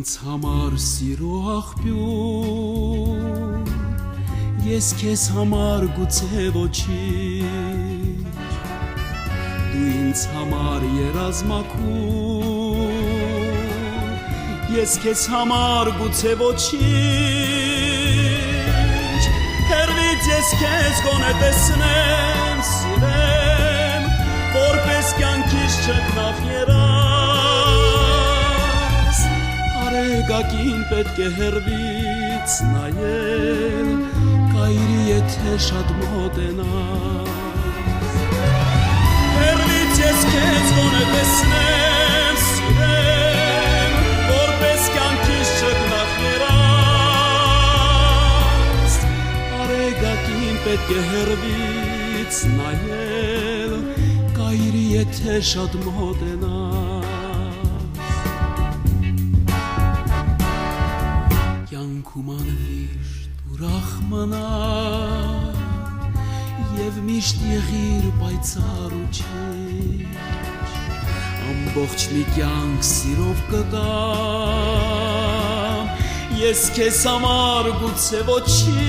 ինձ համար սիրո աղբյուր, ես քեզ համար գուցե ոչինչ, դու ինձ համար երազմաքուր, ես քեզ համար գուցե ոչինչ, հեռվից ես քեզ գոնե տեսնեմ, սիրեմ, որպես կյանքիս չքնավ երաս, արեգակին պետք է հեռվից նայել, կայրի եթե շատ մոտենաս, հեռվից ես քեզ գոնե տեսնեմ, սիրեմ, որպես կյանքիս չքնավ երաս, արեգակին պետք է հեռվից նայել, կայրի եթե շատ մոտենաս, կյանքում անմիշտ ուրախ մնար և միշտ եղիր պայծառ ու չեջ, ամբողջ մի կյանք սիրով կգամ, ես քեզ համար գուցե ոչինչ,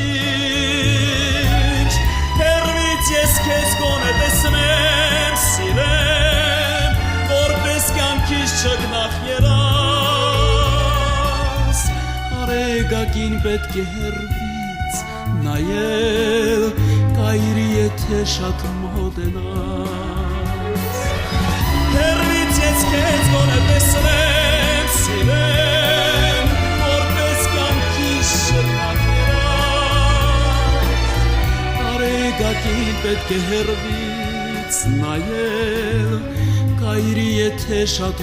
հեռվից ես քեզ գոնե տեսնեմ, սիրեմ, որպես կյանքիս չգնախ երաս, արեգակին պետք է հեռվից նայել, կայրի եթե շատ մոտենաս, հեռվից ես քեզ գոնե տեսնեմ, սիրեմ, որպես կյանքիս չգնախ երաս, արեգակին պետք է հեռվից նայել, կայրի եթե շատ